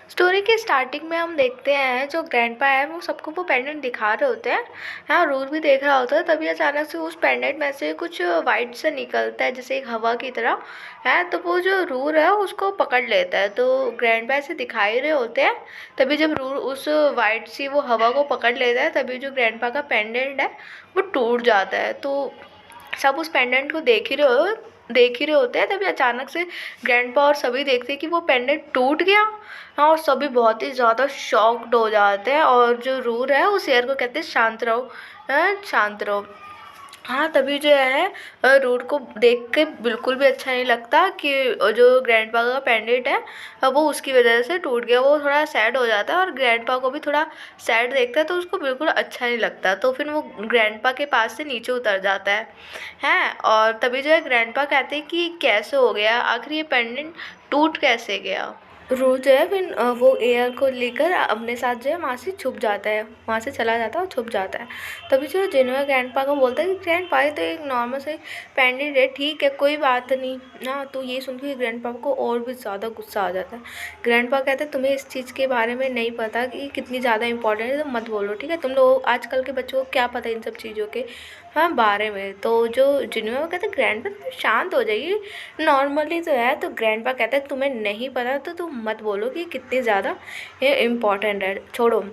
Story के starting में हम देखते हैं जो ग्रैंडपा है वो सबको वो पेंडेंट दिखा रहे होते हैं। हाँ, रूर भी देख रहा होता है। तभी अचानक से उस पेंडेंट में से कुछ वाइट से निकलता है जैसे एक हवा की तरह। है तो वो जो रूर है उसको पकड़ लेता है। तो ग्रैंडपा ऐसे दिखाई रहे होते हैं। तभी जब रूर उस वाइट सी वो हवा को पकड़ लेता है तभी जो ग्रैंडपा का पेंडेंट है वो टूट जाता है। तो सब उस पेंडेंट को देख ही रहे होते हैं। तभी अचानक से ग्रैंडपा और सभी देखते हैं कि वो पेंडेंट टूट गया। हाँ, और सभी बहुत ही ज़्यादा शॉक्ड हो जाते हैं। और जो रूर है उस शेर को कहते हैं शांत रहो, शांत रहो। हाँ, तभी जो है रूर को देख के बिल्कुल भी अच्छा नहीं लगता कि जो ग्रैंडपा का पेंडेंट है वो उसकी वजह से टूट गया। वो थोड़ा सैड हो जाता है और ग्रैंडपा को भी थोड़ा सैड देखता है तो उसको बिल्कुल अच्छा नहीं लगता। तो फिर वो ग्रैंडपा के पास से नीचे उतर जाता है। हैं, और तभी जो है ग्रैंडपा कहते हैं कि कैसे हो गया, आखिर ये पेंडेंट टूट कैसे गया। रोज जो है फिर वो एयर को लेकर अपने साथ जो है वहाँ से छुप जाता है, वहाँ से चला जाता है और छुप जाता है। तभी जो जिन्होंने ग्रैंडपा को बोलता है कि ग्रैंडपा ये तो एक नॉर्मल से पेंडेंट है, ठीक है कोई बात नहीं ना। तो ये सुन के ग्रैंडपा को और भी ज़्यादा गुस्सा आ जाता है। ग्रैंडपा कहते हैं तुम्हें इस चीज़ के बारे में नहीं पता कि कितनी ज़्यादा इंपॉर्टेंट है तो मत बोलो, ठीक है। तुम लोग आजकल के बच्चों को क्या पता इन सब चीज़ों के हाँ बारे में। तो जो जिन्होंने वो कहते हैं ग्रैंडपा तुम शांत हो जाइए, नॉर्मली तो है। तो ग्रैंडपा कहता है तुम्हें नहीं पता तो तुम मत बोलो कि कितनी ज़्यादा ये इम्पोर्टेंट है, छोड़ो।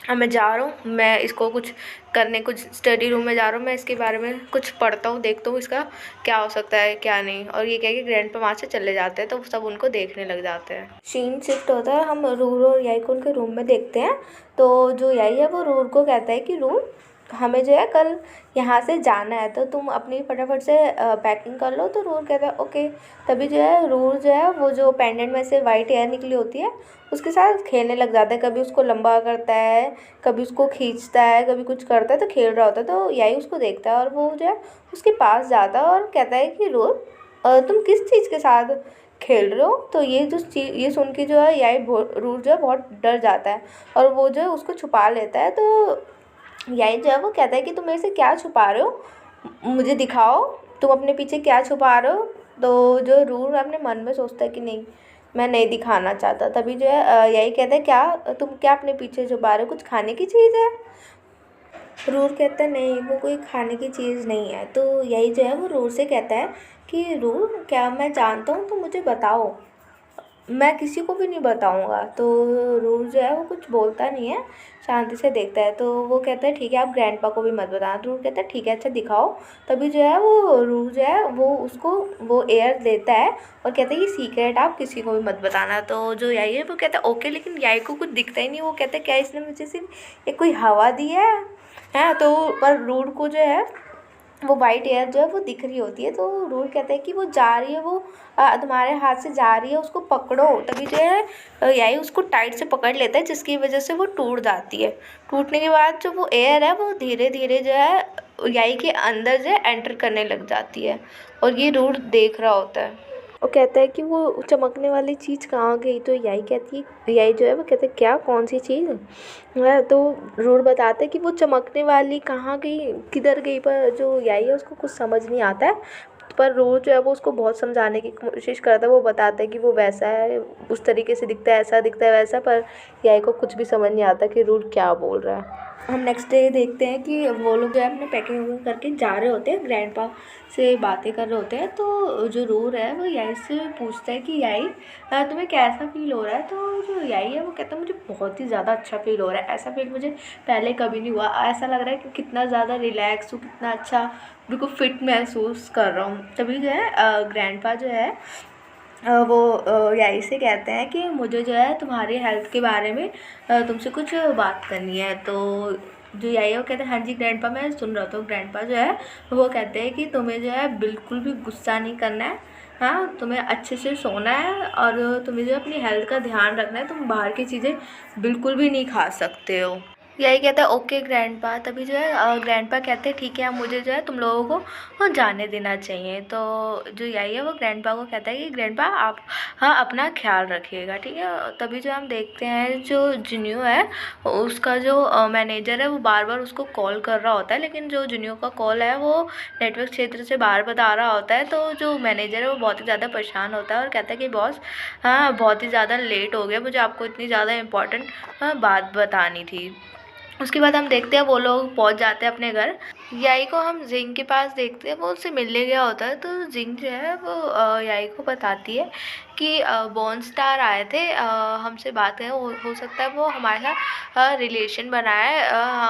अब मैं जा रहा हूँ, मैं इसको कुछ करने कुछ स्टडी रूम में जा रहा हूँ, मैं इसके बारे में कुछ पढ़ता हूँ, देखता हूँ इसका क्या हो सकता है क्या नहीं। और ये कह के ग्रैंडपा वहाँ से चले जाते हैं। तो सब उनको देखने लग जाते हैं। सीन शिफ्ट होता है, हम रूर और याई को उनके रूम में देखते हैं। तो जो याई है वो रूर को कहता है कि रूर हमें जो है कल यहाँ से जाना है तो तुम अपनी फटाफट से पैकिंग कर लो। तो रूर कहता है ओके। तभी जो है रूर जो है वो जो पेंडेंट में से वाइट एयर निकली होती है उसके साथ खेलने लग जाता है। कभी उसको लंबा करता है, कभी उसको खींचता है, कभी कुछ करता है तो खेल रहा होता है। तो यही उसको देखता है और वो जो है उसके पास जाता है और कहता है कि रूर तुम किस चीज़ के साथ खेल रहे हो। तो ये जो चीज़ ये सुन के जो है यही रूर जो है बहुत डर जाता है और वो जो है उसको छुपा लेता है। तो यही जो है वो कहता है कि तुम मेरे से क्या छुपा रहे हो, मुझे दिखाओ तुम अपने पीछे क्या छुपा रहे हो। तो जो रूर अपने मन में सोचता है कि नहीं, मैं नहीं दिखाना चाहता। तभी जो है यही कहता है क्या तुम क्या अपने पीछे छुपा रहे हो, कुछ खाने की चीज़ है। रूर कहता है नहीं वो कोई खाने की चीज़ नहीं है। तो यही जो है वो रूर से कहता है कि रूर क्या मैं जानता हूँ तो मुझे बताओ, मैं किसी को भी नहीं बताऊंगा। तो रूल जो है वो कुछ बोलता नहीं है, शांति से देखता है। तो वो कहता है ठीक है आप ग्रैंडपा को भी मत बताना। तो रूल कहता है ठीक है अच्छा दिखाओ। तभी जो है वो रूल जो है वो उसको वो एयर देता है और कहता है ये सीक्रेट आप किसी को भी मत बताना। तो जो याई है वो कहता है ओके, लेकिन याई को कुछ दिखता ही नहीं। वो कहता है क्या इसने मुझे सिर्फ एक कोई हवा दी है। तो पर रूल को जो है वो वाइट एयर जो है वो दिख रही होती है। तो रूल कहते हैं कि वो जा रही है, वो तुम्हारे हाथ से जा रही है, उसको पकड़ो। तभी जो है यही उसको टाइट से पकड़ लेता है जिसकी वजह से वो टूट जाती है। टूटने के बाद जो वो एयर है वो धीरे धीरे जो है यही के अंदर जो है एंटर करने लग जाती है और ये रूल देख रहा होता है। वो कहता है कि वो चमकने वाली चीज़ कहाँ गई। तो यही कहती है, यही जो है वो कहते हैं क्या कौन सी चीज़ है। तो रूल बताते हैं कि वो चमकने वाली कहाँ गई, किधर गई। पर जो यही है उसको कुछ समझ नहीं आता है। पर रूल जो है वो उसको बहुत समझाने की कोशिश करता है। वो बताता है कि वो वैसा है, उस तरीके से दिखता है, ऐसा दिखता है वैसा। पर यही को कुछ भी समझ नहीं आता कि रूल क्या बोल रहा है। हम नेक्स्ट डे देखते हैं कि वो लोग जो है अपने पैकिंग वैकिंग करके जा रहे होते हैं, ग्रैंडपा से बातें कर रहे होते हैं। तो जो रूर है वो यही से पूछता है कि यही तुम्हें कैसा फील हो रहा है। तो जो यही है वो कहता है मुझे बहुत ही ज़्यादा अच्छा फील हो रहा है, ऐसा फील मुझे पहले कभी नहीं हुआ। ऐसा लग रहा है कि कितना ज़्यादा रिलैक्स हूँ, कितना अच्छा बिल्कुल फिट महसूस कर रहा हूँ। तभी जो है ग्रैंडपा जो है वो यही से कहते हैं कि मुझे जो है तुम्हारी हेल्थ के बारे में तुमसे कुछ बात करनी है। तो जो यही है वो कहते हैं हाँ जी ग्रैंडपा मैं सुन रहा था। ग्रैंडपा जो है वो कहते हैं कि तुम्हें जो है बिल्कुल भी गुस्सा नहीं करना है। हाँ, तुम्हें अच्छे से सोना है और तुम्हें जो है अपनी हेल्थ का ध्यान रखना है। तुम बाहर की चीज़ें बिल्कुल भी नहीं खा सकते हो। यही कहता है ओके ग्रैंडपा। तभी जो है ग्रैंडपा कहते हैं ठीक है, अब मुझे जो है तुम लोगों को जाने देना चाहिए। तो जो यही है वो ग्रैंडपा को कहता है कि ग्रैंडपा आप हाँ अपना ख्याल रखिएगा, ठीक है। तभी जो हम देखते हैं जो जुनियो है उसका जो मैनेजर है वो बार बार उसको कॉल कर रहा होता है, लेकिन जो जुनियो का कॉल है वो नेटवर्क क्षेत्र से बाहर बता रहा होता है। तो जो मैनेजर है वो बहुत ही ज़्यादा परेशान होता है और कहता है कि बॉस हाँ बहुत ही ज़्यादा लेट हो गया, मुझे आपको इतनी ज़्यादा इम्पोर्टेंट बात बतानी थी। उसके बाद हम देखते हैं वो लोग पहुंच जाते हैं अपने घर। याई को हम जिंग के पास देखते हैं, वो उससे मिलने गया होता है। तो जिंग जो है वो याई को बताती है कि बॉर्न स्टार आए थे हमसे बात करें, हो सकता है वो हमारे साथ रिलेशन बनाए,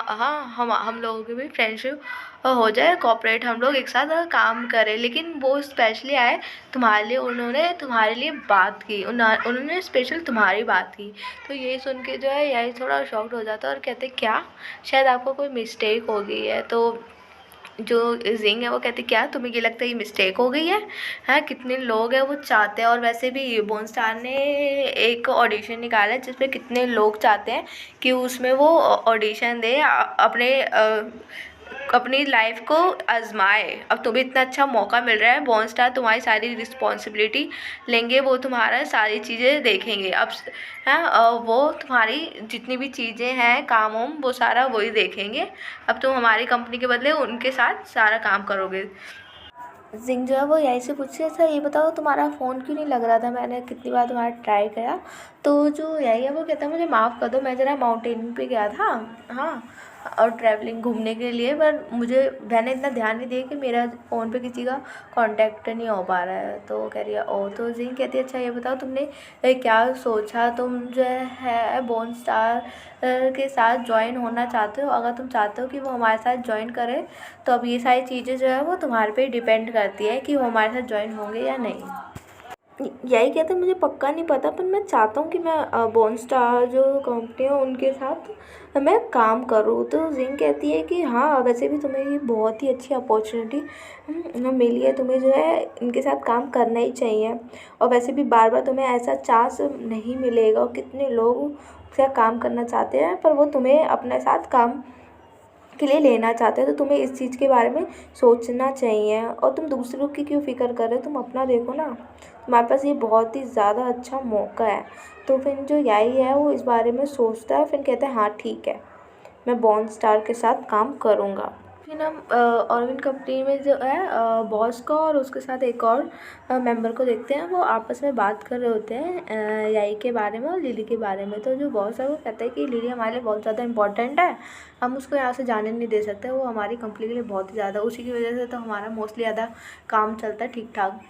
हाँ हम लोगों की भी फ्रेंडशिप हो जाए, कॉपरेट हम लोग एक साथ काम करें। लेकिन वो स्पेशली आए तुम्हारे लिए, उन्होंने तुम्हारे लिए बात की, उन्होंने स्पेशल तुम्हारी बात की। तो ये सुन के जो है यही थोड़ा शॉक्ड हो जाता है और कहते क्या शायद आपको कोई मिस्टेक हो गई है। तो जो जिंग है वो कहती क्या तुम्हें ये लगता है ये मिस्टेक हो गई है? हाँ कितने लोग हैं वो चाहते हैं, और वैसे भी बॉर्न स्टार ने एक ऑडिशन निकाला है जिसमें कितने लोग चाहते हैं कि उसमें वो ऑडिशन दे, अपनी लाइफ को आजमाए। अब तुम्हें इतना अच्छा मौका मिल रहा है, बॉर्न स्टार तुम्हारी सारी रिस्पॉन्सिबिलिटी लेंगे, वो तुम्हारा सारी चीज़ें देखेंगे। अब हाँ वो तुम्हारी जितनी भी चीज़ें हैं काम वाम वो सारा वही देखेंगे। अब तुम हमारी कंपनी के बदले उनके साथ सारा काम करोगे। जिंग जो है वो यहीं से पूछती है अच्छा ये बताओ तुम्हारा फ़ोन क्यों नहीं लग रहा था, मैंने कितनी बार तुम्हारा ट्राई करा। तो जो यही है वो कहता है मुझे माफ़ कर दो, मैं ज़रा माउंटेन पे गया था, हाँ और ट्रैवलिंग घूमने के लिए, पर मुझे मैंने इतना ध्यान नहीं दिया कि मेरा फ़ोन पे किसी का कांटेक्ट नहीं हो पा रहा है। तो कह रही है ओ। तो जिंग कहती है अच्छा ये बताओ तुमने क्या सोचा, तुम जो है बॉर्न स्टार के साथ ज्वाइन होना चाहते हो? अगर तुम चाहते हो कि वो हमारे साथ ज्वाइन करे तो अब ये सारी चीज़ें जो है वो तुम्हारे पे डिपेंड करती है कि वो हमारे साथ ज्वाइन होंगे या नहीं। यही कहते हैं मुझे पक्का नहीं पता, पर मैं चाहता हूँ कि मैं बॉर्न स्टार जो कंपनी है उनके साथ मैं काम करूँ। तो जिंग कहती है कि हाँ वैसे भी तुम्हें ये बहुत ही अच्छी अपॉर्चुनिटी मिली है, तुम्हें जो है इनके साथ काम करना ही चाहिए। और वैसे भी बार बार तुम्हें ऐसा चांस नहीं मिलेगा, और कितने लोग उसका काम करना चाहते हैं पर वो तुम्हें अपने साथ काम के लिए लेना चाहते हैं। तो तुम्हें इस चीज़ के बारे में सोचना चाहिए, और तुम दूसरों की क्यों फ़िक्र कर रहे हो, तुम अपना देखो ना, तुम्हारे पास ये बहुत ही ज़्यादा अच्छा मौका है। तो फिर जो याई है वो इस बारे में सोचता है, फिर कहता है हाँ ठीक है मैं बॉर्न स्टार के साथ काम करूँगा। फिर हम ऑर्गन कंपनी में जो है बॉस को और उसके साथ एक और मेंबर को देखते हैं, वो आपस में बात कर रहे होते हैं याई के बारे में और लिली के बारे में। तो जो बॉस है वो कहता है कि लिली हमारे लिए बहुत ज़्यादा इंपॉर्टेंट है, हम उसको यहाँ से जाने नहीं दे सकते, वो हमारी कंपनी के लिए बहुत ही ज़्यादा, उसी की वजह से तो हमारा मोस्टली ज़्यादा काम चलता है ठीक ठाक।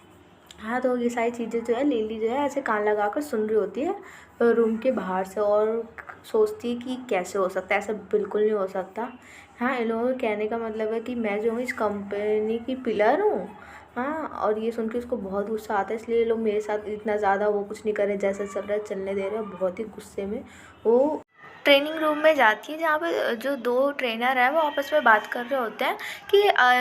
हाँ तो ये सारी चीज़ें जो है लिली जो है ऐसे कान लगा कर सुन रही होती है रूम के बाहर से, और सोचती है कि कैसे हो सकता है, ऐसा बिल्कुल नहीं हो सकता। हाँ इन लोगों के कहने का मतलब है कि मैं जो हूँ इस कंपनी की पिलर हूँ। हाँ और ये सुन के उसको बहुत गुस्सा आता है, इसलिए ये लोग मेरे साथ इतना ज़्यादा वो कुछ नहीं कर रहे, जैसा चल रहा है चलने दे रहे हैं। बहुत ही गुस्से में वो ट्रेनिंग रूम में जाती है जहाँ पे जो दो ट्रेनर हैं वो आपस में बात कर रहे होते हैं कि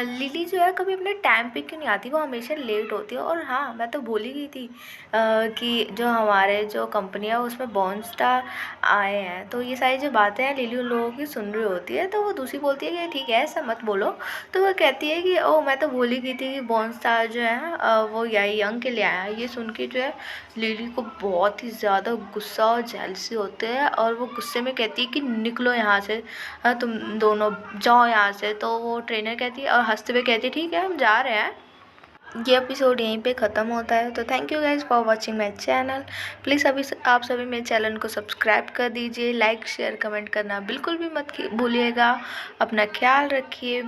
लिली जो है कभी अपने टाइम पे क्यों नहीं आती, वो हमेशा लेट होती है। और हाँ मैं तो भूल ही गई थी कि जो हमारे जो कंपनी है उसमें बॉर्न स्टार आए हैं। तो ये सारी जो बातें हैं लिली उन लोगों की सुन रही होती है। तो वो दूसरी बोलती है कि ठीक है ऐसा मत बोलो। तो वो कहती है कि ओ मैं तो भूल ही गई थी कि बॉर्न स्टार जो है वो यही यंग के लिए आया है। ये सुन के जो है लिली को बहुत ही ज़्यादा गुस्सा और जेलसी होते हैं, और वो गुस्से में कहती है कि निकलो यहाँ से, तुम दोनों जाओ यहाँ से। तो वो ट्रेनर कहती है और हंसते हुए कहती है ठीक है हम जा रहे हैं। ये एपिसोड यहीं पे ख़त्म होता है। तो thank you guys for watching my channel. Please अभी आप सभी मेरे चैनल को सब्सक्राइब कर दीजिए, लाइक शेयर कमेंट करना बिल्कुल भी मत भूलिएगा। अपना ख्याल रखिए।